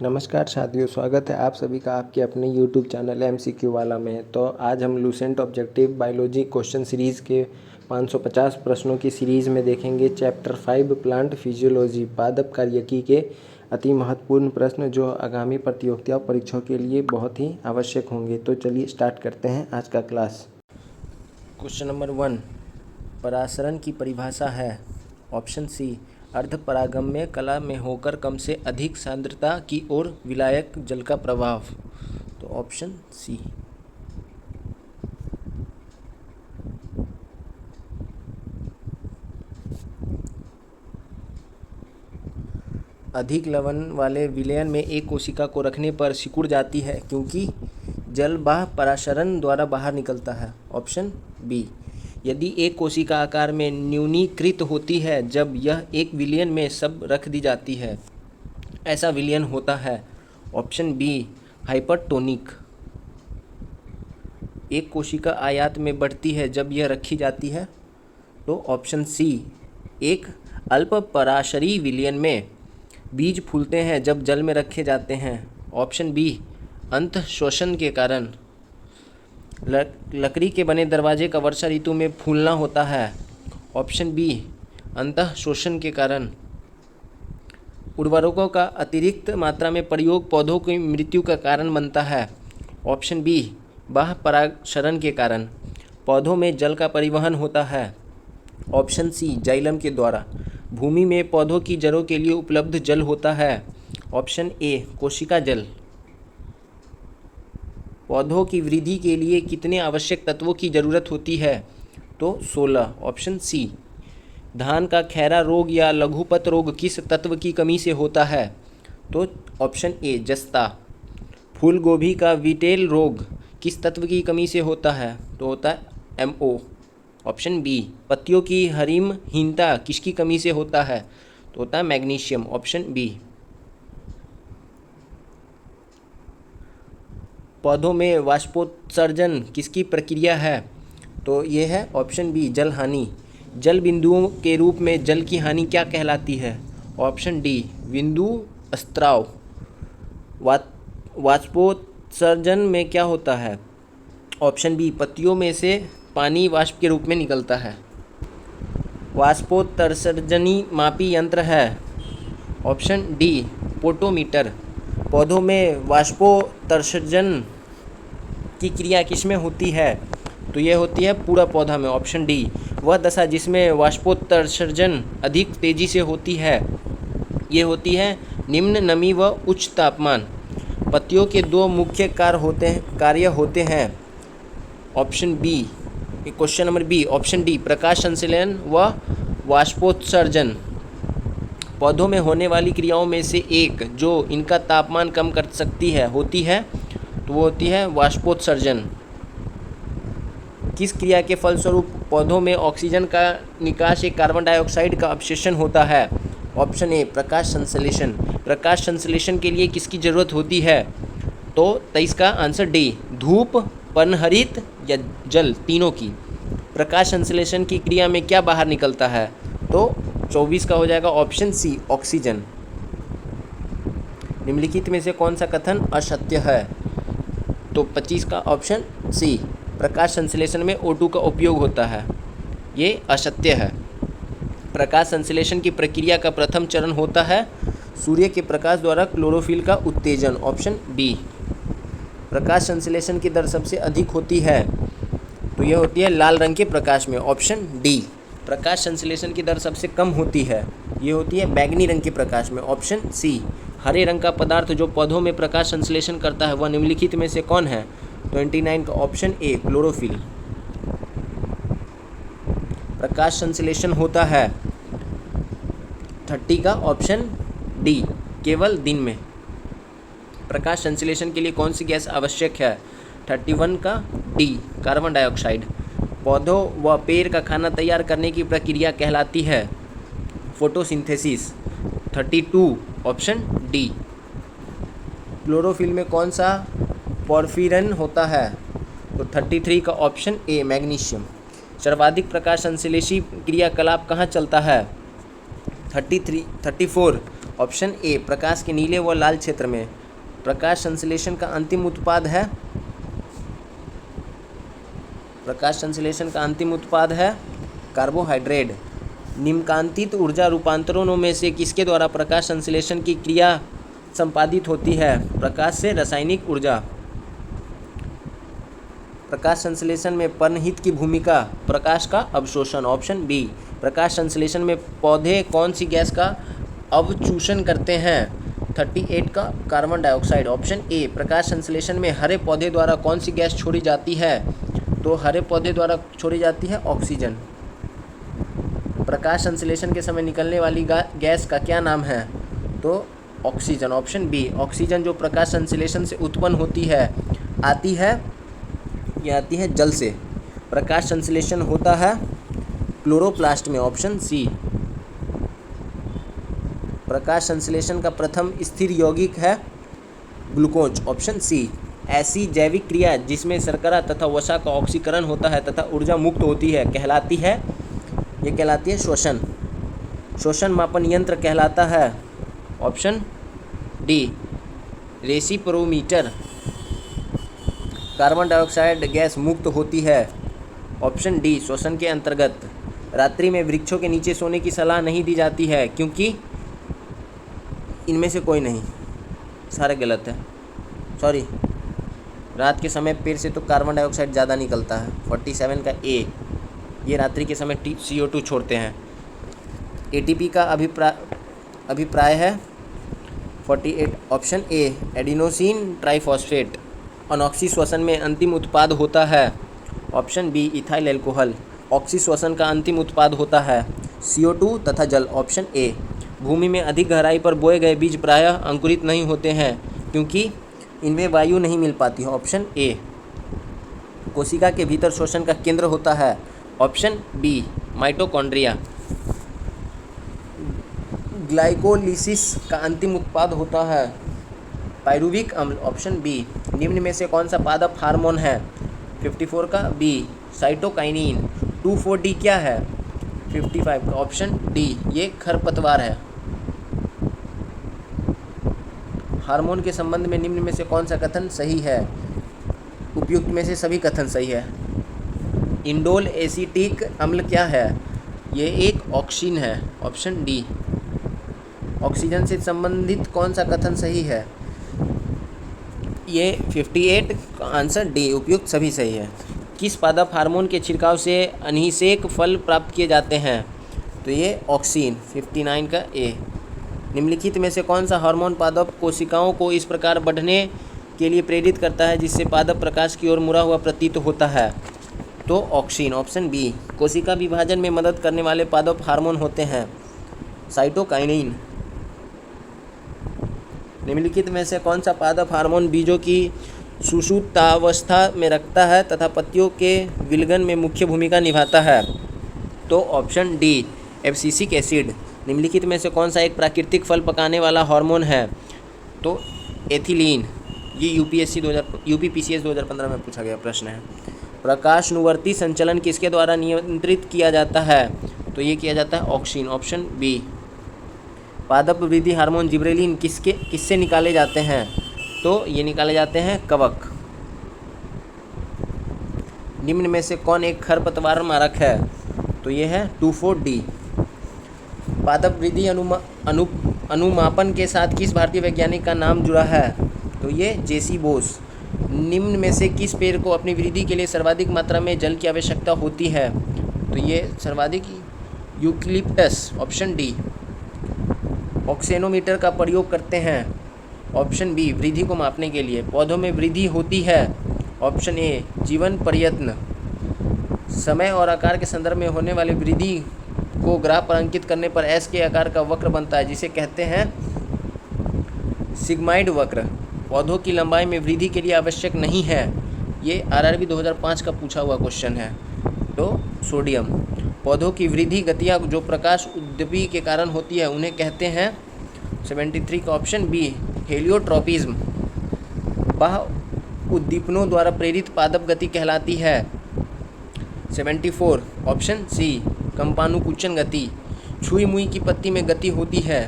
नमस्कार साथियों, स्वागत है आप सभी का आपके अपने YouTube चैनल MCQ वाला में। तो आज हम Lucent objective biology question series के 550 प्रश्नों की सीरीज़ में देखेंगे चैप्टर 5 प्लांट फिजियोलॉजी पादप कार्यकी के अति महत्वपूर्ण प्रश्न जो आगामी प्रतियोगिता और परीक्षाओं के लिए बहुत ही आवश्यक होंगे। तो चलिए स्टार्ट करते हैं आज का क्लास। क्वेश्चन नंबर 1, परासरण की परिभाषा है। ऑप्शन सी, अर्धपरागम्य कला में होकर कम से अधिक सांद्रता की ओर विलायक जल का प्रभाव। तो ऑप्शन सी। अधिक लवण वाले विलयन में एक कोशिका को रखने पर सिकुड़ जाती है क्योंकि जल बाह्य परासरण द्वारा बाहर निकलता है। Option B. यदि एक कोशिका आकार में न्यूनीकृत होती है जब यह एक विलयन में सब रख दी जाती है, ऐसा विलयन होता है। Option B, hypertonic. एक कोशिका आयत में बढ़ती है जब यह रखी जाती है। तो ऑप्शन सी, एक अल्प पराशरी विलयन में बीज फूलते हैं जब जल में रखे जाते हैं। ऑप्शन बी, अंतःशोषण के कारण। लकड़ी के बने दरवाजे का वर्षा ऋतु में फूलना होता है। ऑप्शन बी, अंतःशोषण के कारण। उर्वरकों का अतिरिक्त मात्रा में प्रयोग पौधों की मृत्यु का कारण बनता है। ऑप्शन बी, बाह्य परागशरण के कारण। पौधों में जल का परिवहन होता है। ऑप्शन सी, जाइलम के द्वारा। भूमि में पौधों की जड़ों के लिए उपलब्ध जल होता है। ऑप्शन ए, कोशिका जल। पौधों की वृद्धि के लिए कितने आवश्यक तत्वों की जरूरत होती है? तो 16। Option C. धान का खैरा रोग या लघुपत रोग किस तत्व की कमी से होता है? तो ऑप्शन ए, जस्ता। फूल गोभी का विटेल रोग किस तत्व की कमी से होता है? तो होता है MO। ऑप्शन बी, पत्तियों की हरिमहीनता किसकी कमी से होता है? तो होता है मैग्नीशियम। Option B. पौधों में वाष्पोत्सर्जन किसकी प्रक्रिया है? तो ये है ऑप्शन बी, जल हानि। जल बिंदुओं के रूप में जल की हानि क्या कहलाती है? ऑप्शन डी, बिंदु स्त्राव। वाष्पोत्सर्जन में क्या होता है? ऑप्शन बी, पत्तियों में से पानी वाष्प के रूप में निकलता है। वाष्पोत्सर्जनी मापी यंत्र है। Option D, potometer. पौधों में वाष्पोत्सर्जन की क्रिया किसमें होती है? तो यह होती है पूरा पौधा में। ऑप्शन डी, वह दशा जिसमें वाष्पोत्सर्जन अधिक तेजी से होती है, ये होती है निम्न नमी व उच्च तापमान। पत्तियों के दो मुख्य कार्य होते हैं। Option B, question number B, option D, प्रकाश संश्लेषण व वाष्पोत्सर्जन। पौधों में होने वाली क्रियाओं में से एक जो इनका तापमान कम कर सकती है होती है, तो वो होती है वाष्पोत्सर्जन। किस क्रिया के फलस्वरूप पौधों में ऑक्सीजन का निकास एक कार्बन डाइऑक्साइड का अपशोषण होता है? ऑप्शन ए, प्रकाश संश्लेषण। प्रकाश संश्लेषण के लिए किसकी जरूरत होती है? तो 23 का आंसर डी, धूप, पर्णहरित या जल, तीनों की। प्रकाश संश्लेषण की क्रिया में क्या बाहर निकलता है? तो 24 का हो जाएगा ऑप्शन सी, ऑक्सीजन। निम्नलिखित में से कौन सा कथन असत्य है? तो 25 का ऑप्शन सी, प्रकाश संश्लेषण में O2 का उपयोग होता है, ये असत्य है। प्रकाश संश्लेषण की प्रक्रिया का प्रथम चरण होता है सूर्य के प्रकाश द्वारा क्लोरोफिल का उत्तेजन। Option B. प्रकाश संश्लेषण की दर सबसे अधिक होती है, तो यह होती है लाल रंग के प्रकाश में। Option D. प्रकाश संश्लेषण की दर सबसे कम होती है, ये होती है बैंगनी रंग के प्रकाश में। Option C. हरे रंग का पदार्थ जो पौधों में प्रकाश संश्लेषण करता है वह निम्नलिखित में से कौन है? 29 का ऑप्शन ए, क्लोरोफिल। प्रकाश संश्लेषण होता है 30 का ऑप्शन डी, केवल दिन में। प्रकाश संश्लेषण के लिए कौन सी गैस आवश्यक है? 31 का डी, कार्बन डाइऑक्साइड। पौधों व पेड़ का खाना तैयार करने की प्रक्रिया कहलाती है फोटोसिंथेसिस। 32 option D. क्लोरोफिल में कौन सा पॉर्फिरिन होता है? तो 33 का ऑप्शन ए, मैग्नीशियम। सर्वाधिक प्रकाश संश्लेषी क्रियाकलाप कहाँ चलता है? 34 ऑप्शन ए प्रकाश के नीले व लाल क्षेत्र में। प्रकाश संश्लेषण का अंतिम उत्पाद है, प्रकाश संश्लेषण का अंतिम उत्पाद है कार्बोहाइड्रेट। निम्नकांतित ऊर्जा रूपांतरणों में से किसके द्वारा प्रकाश संश्लेषण की क्रिया संपादित होती है? प्रकाश से रासायनिक ऊर्जा। प्रकाश संश्लेषण में पर्णहित की भूमिका, प्रकाश का अवशोषण। Option B. प्रकाश संश्लेषण में पौधे कौन सी गैस का अवचूषण करते हैं? 38 का कार्बन डाइऑक्साइड। Option A. प्रकाश संश्लेषण में हरे पौधे द्वारा कौन सी गैस छोड़ी जाती है? तो हरे पौधे द्वारा छोड़ी जाती है ऑक्सीजन। प्रकाश संश्लेषण के समय निकलने वाली गैस का क्या नाम है? तो ऑक्सीजन। Option B. ऑक्सीजन जो प्रकाश संश्लेषण से उत्पन्न होती है आती है जल से। प्रकाश संश्लेषण होता है क्लोरोप्लास्ट में। Option C. प्रकाश संश्लेषण का प्रथम स्थिर यौगिक है ग्लूकोज। Option C. ऐसी जैविक क्रिया जिसमें शर्करा तथा वसा का ऑक्सीकरण होता है तथा ऊर्जा मुक्त होती है कहलाती है श्वसन। श्वसन मापन यंत्र कहलाता है। Option D respirometer. Carbon dioxide gas मुक्त होती है। ऑप्शन डी श्वसन के अंतर्गत। रात्रि में वृक्षों के नीचे सोने की सलाह नहीं दी जाती है क्योंकि इनमें से कोई नहीं, सारे गलत है। सॉरी, रात के समय पेड़ से तो कार्बन डाइऑक्साइड ज़्यादा निकलता है। 47 का ए, ये रात्रि के समय CO2 छोड़ते हैं। ATP का अभिप्राय है 48। Option A adenosine triphosphate. अनॉक्सी श्वसन में अंतिम उत्पाद होता है। Option B ethyl alcohol. ऑक्सी श्वसन का अंतिम उत्पाद होता है CO2 तथा जल। Option A. भूमि में अधिक गहराई पर बोए गए बीज प्रायः अंकुरित नहीं होते हैं क्योंकि इनमें वायु नहीं मिल पाती है। Option A. कोशिका के भीतर श्वसन का केंद्र होता है। Option B mitochondria. ग्लाइकोलिसिस का अंतिम उत्पाद होता है पाइरुविक अम्ल। Option B. निम्न में से कौन सा पादप हार्मोन है? 54 का बी साइटोकाइनिन। 24D क्या है? 55 का ऑप्शन डी ये खरपतवार है। हार्मोन के संबंध में निम्न में से कौन सा कथन सही है? उपयुक्त में से सभी कथन सही है। इंडोल एसिटिक अम्ल क्या है? ये एक ऑक्सीन है। Option D. ऑक्सीजन से संबंधित कौन सा कथन सही है? ये 58 का आंसर डी उपयुक्त सभी सही है। किस पादप हार्मोन के छिड़काव से अनिषेक फल प्राप्त किए जाते हैं? तो ये ऑक्सीन। 59 का ए। निम्नलिखित में से कौन सा हार्मोन पादप कोशिकाओं को इस प्रकार बढ़ने के लिए प्रेरित करता है जिससे पादप प्रकाश की ओर मुड़ा हुआ प्रतीत होता है? तो ऑक्सीन। Option B. कोशिका विभाजन में मदद करने वाले पादप हार्मोन होते हैं साइटोकाइनिन। निम्नलिखित में से कौन सा पादप हार्मोन बीजों की सुषुप्तावस्था में रखता है तथा पत्तियों के विलगन में मुख्य भूमिका निभाता है? तो ऑप्शन डी एब्सिसिक एसिड। निम्नलिखित में से कौन सा एक प्राकृतिक फल पकाने वाला हार्मोन है? तो एथिलीन। ये यूपीपीसीएस 2015 में पूछा गया प्रश्न है। प्रकाशनुवर्ती संचलन किसके द्वारा नियंत्रित किया जाता है? तो ये किया जाता है ऑक्सीन। Option B. पादप वृद्धि हार्मोन जिब्रेलिन किससे निकाले जाते हैं? तो ये निकाले जाते हैं कवक। निम्न में से कौन एक खरपतवार मारक है? तो ये है 24D। पादप वृद्धि अनुमापन के साथ किस भारतीय वैज्ञानिक का नाम जुड़ा है? तो ये जेसी बोस। निम्न में से किस पेड़ को अपनी वृद्धि के लिए सर्वाधिक मात्रा में जल की आवश्यकता होती है? तो ये सर्वाधिक यूकलिप्टस। Option D. ऑक्सेनोमीटर का प्रयोग करते हैं। ऑप्शन बी वृद्धि को मापने के लिए। पौधों में वृद्धि होती है। ऑप्शन ए जीवन प्रयत्न। समय और आकार के संदर्भ में होने वाली वृद्धि को ग्राफ पर अंकित करने पर एस के आकार का वक्र बनता है जिसे कहते हैं सिग्माइड वक्र। पौधों की लंबाई में वृद्धि के लिए आवश्यक नहीं है। ये RRB 2005 का पूछा हुआ क्वेश्चन है। तो सोडियम। पौधों की वृद्धि गतियाँ जो प्रकाश उद्दीपी के कारण होती है उन्हें कहते हैं 73 का ऑप्शन बी हेलियोट्रोपिज्म। बाह्य उद्दीपनों द्वारा प्रेरित पादप गति कहलाती है 74 ऑप्शन सी कंपानुकुंचन गति। छुई मुई की पत्ती में गति होती है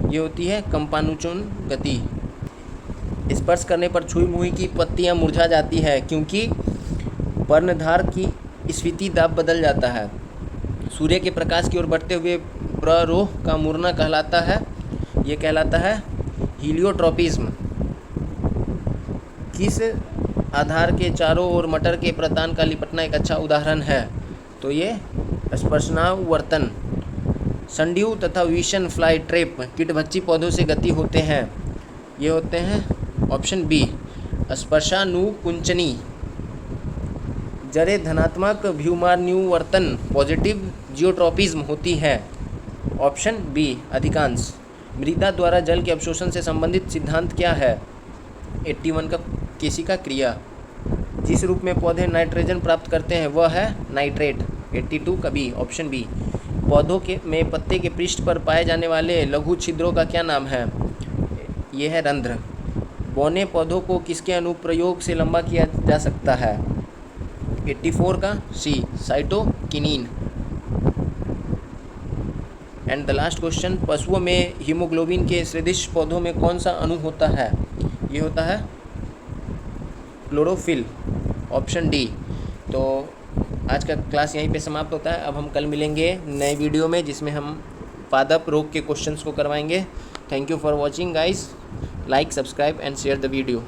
ये होती है कंपानुचून गति। स्पर्श करने पर छुई मुई की पत्तियां मुरझा जाती है क्योंकि पर्णधार की स्फीति दाब बदल जाता है। सूर्य के प्रकाश की ओर बढ़ते हुए प्ररोह का मुड़ना कहलाता है, ये कहलाता है हीलियोट्रॉपिज्म। किस आधार के चारों ओर मटर के प्रतान का लिपटना एक अच्छा उदाहरण है? तो ये स्पर्शनावर्तन। संड्यू तथा विशन फ्लाई ट्रैप कीटभक्षी पौधों से गति होते हैं, ये होते हैं ऑप्शन बी स्पर्शानुकुंचनी। जड़ें धनात्मक व्यूमान्युवर्तन पॉजिटिव जियोट्रॉपिज्म होती है, ऑप्शन बी अधिकांश। मृदा द्वारा जल के अवशोषण से संबंधित सिद्धांत क्या है? 81 का केशिका क्रिया। जिस रूप में पौधे नाइट्रोजन प्राप्त करते हैं वह है नाइट्रेट, 82 का बी, ऑप्शन बी। पौधों के में पत्ते के पृष्ठ पर पाए जाने वाले लघु छिद्रों का क्या नाम है? यह है रंध्र। बौने पौधों को किसके अनुप्रयोग से लंबा किया जा सकता है? 84 का C, cytokinin. And the last question, पशुओं में हीमोग्लोबिन के सदृश पौधों में कौन सा अणु होता है? ये होता है क्लोरोफिल, ऑप्शन डी। तो आज का क्लास यहीं पे समाप्त होता है। अब हम कल मिलेंगे नए वीडियो में जिसमें हम पादप रोग के क्वेश्चंस को करवाएंगे। Thank you for watching guys. Like, subscribe and share the video.